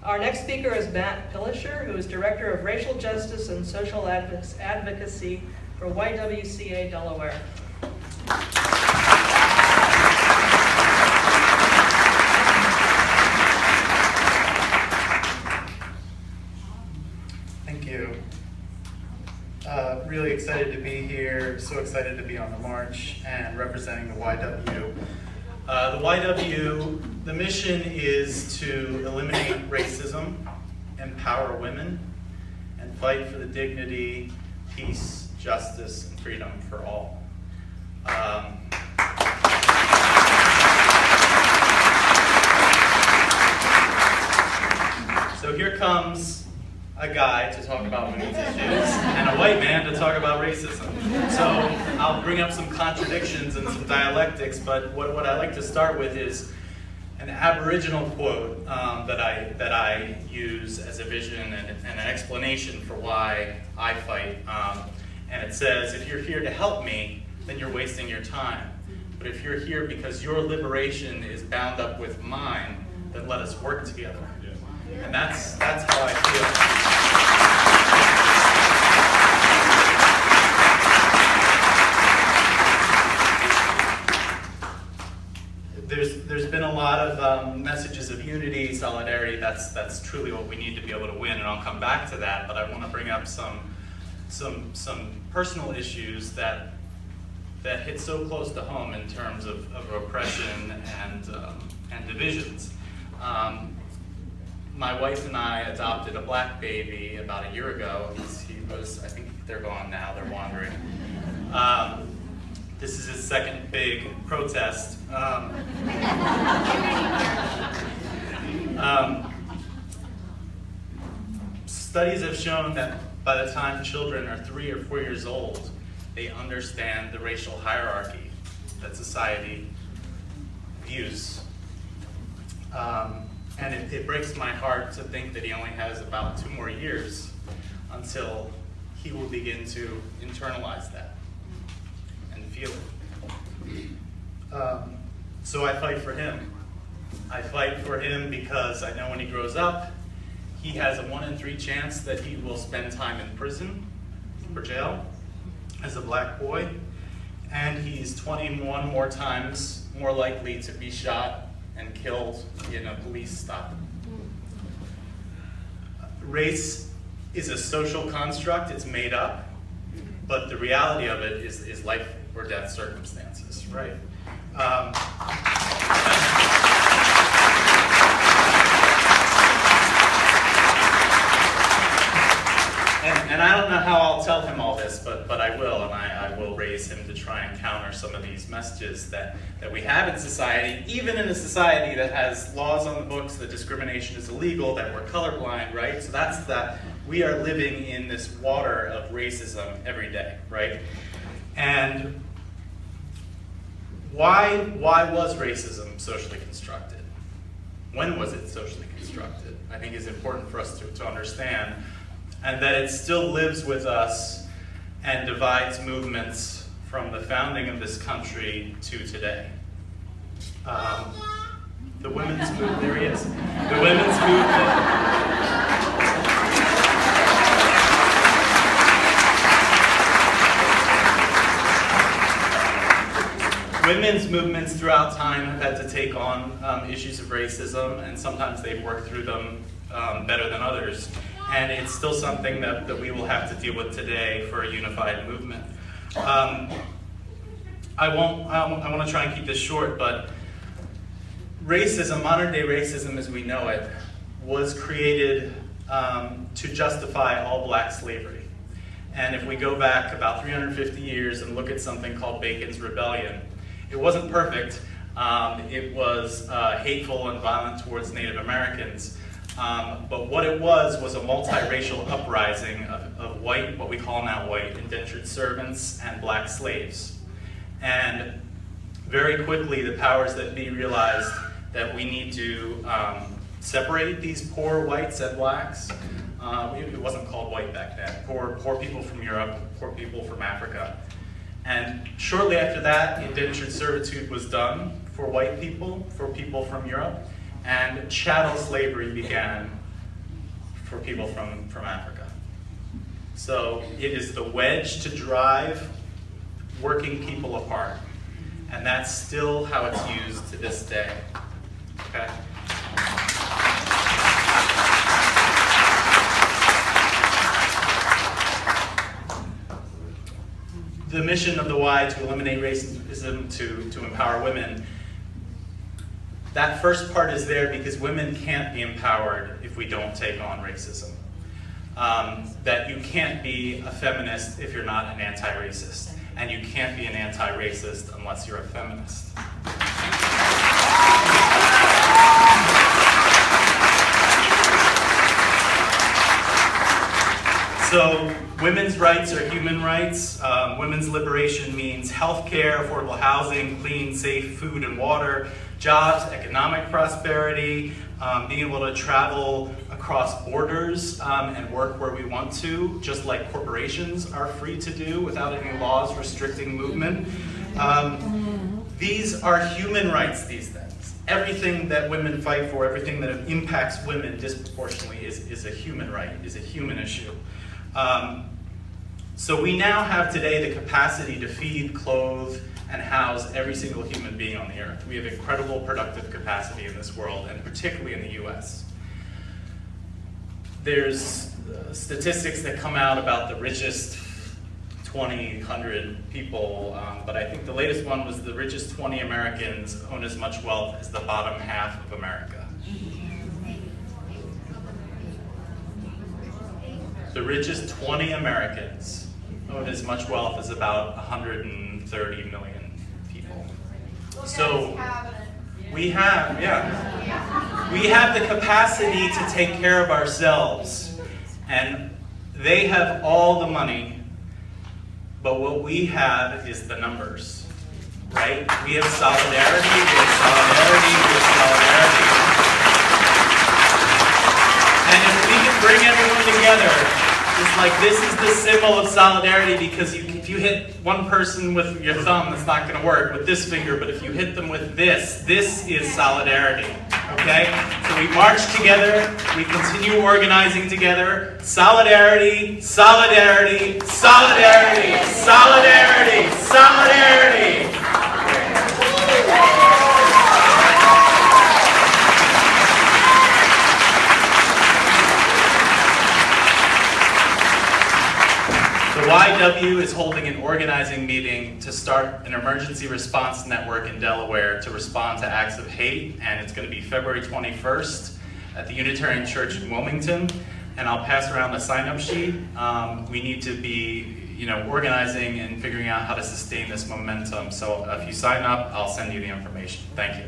Our next speaker is Matt Pilisher, who is Director of Racial Justice and Social Advocacy for YWCA Delaware. Thank you. Really excited to be here, so excited to be on the march and representing the YW. The mission is to eliminate racism, empower women, and fight for the dignity, peace, justice, and freedom for all. So here comes a guy to talk about women's issues and a white man to talk about racism. So I'll bring up some contradictions and some dialectics, but what I like to start with is an Aboriginal quote that I use as a vision and an explanation for why I fight. And it says, if you're here to help me, then you're wasting your time. But if you're here because your liberation is bound up with mine, then let us work together. And that's how I feel. There's been a lot of messages of unity, solidarity. That's truly what we need to be able to win, and I'll come back to that. But I want to bring up some personal issues that hit so close to home in terms of oppression and divisions. My wife and I adopted a black baby about a year ago. He was, I think they're gone now, they're wandering. This is his second big protest. Studies have shown that by the time children are 3 or 4 years old, they understand the racial hierarchy that society views. And it breaks my heart to think that he only has about 2 more years until he will begin to internalize that and feel it. So I fight for him. I fight for him because I know when he grows up, he has a 1 in 3 chance that he will spend time in prison or jail as a black boy, and he's 21 more times more likely to be shot and killed in a police stop. Race is a social construct, it's made up, but the reality of it is life or death circumstances, right? And I don't know how I'll tell him all this, but I will, and I will raise him to try and counter some of these messages that we have in society, even in a society that has laws on the books that discrimination is illegal, that we're colorblind, right? So that's that we are living in this water of racism every day, right? And why was racism socially constructed? When was it socially constructed? I think is important for us to understand. And that it still lives with us and divides movements from the founding of this country to today. The women's movement, there he is. The women's movement. Women's movements throughout time have had to take on issues of racism, and sometimes they've worked through them better than others. And it's still something that we will have to deal with today for a unified movement. I want to try and keep this short, but racism, modern day racism as we know it, was created to justify all black slavery. And if we go back about 350 years and look at something called Bacon's Rebellion, it wasn't perfect. It was hateful and violent towards Native Americans. But what it was a multiracial uprising of white, what we call now white, indentured servants and black slaves. And very quickly the powers that be realized that we need to separate these poor whites and blacks. It wasn't called white back then. Poor people from Europe, poor people from Africa. And shortly after that, indentured servitude was done for white people, for people from Europe. And chattel slavery began for people from Africa. So it is the wedge to drive working people apart. And that's still how it's used to this day. Okay? The mission of the Y, to eliminate racism, to empower women, that first part is there because women can't be empowered if we don't take on racism. That you can't be a feminist if you're not an anti-racist. And you can't be an anti-racist unless you're a feminist. So women's rights are human rights. Women's liberation means health care, affordable housing, clean, safe food and water, jobs, economic prosperity, being able to travel across borders and work where we want to, just like corporations are free to do without any laws restricting movement. These are human rights, these things. Everything that women fight for, everything that impacts women disproportionately is a human right, is a human issue. So we now have today the capacity to feed, clothe, and house every single human being on the earth. We have incredible productive capacity in this world, and particularly in the US. There's statistics that come out about the richest 100 people, but I think the latest one was the richest 20 Americans own as much wealth as the bottom half of America. The richest 20 Americans own as much wealth as about 130 million people. So we have, we have the capacity to take care of ourselves, and they have all the money, but what we have is the numbers, right? We have solidarity, we have solidarity, we have solidarity. And if we can bring everyone together, it's like this is the symbol of solidarity, because if you hit one person with your thumb, that's not going to work with this finger, but if you hit them with this is solidarity, okay? So we march together, we continue organizing together. Solidarity, solidarity, solidarity, solidarity, solidarity. The YW is holding an organizing meeting to start an emergency response network in Delaware to respond to acts of hate, and it's going to be February 21st at the Unitarian Church in Wilmington, and I'll pass around a sign-up sheet. We need to be, organizing and figuring out how to sustain this momentum, so if you sign up, I'll send you the information. Thank you.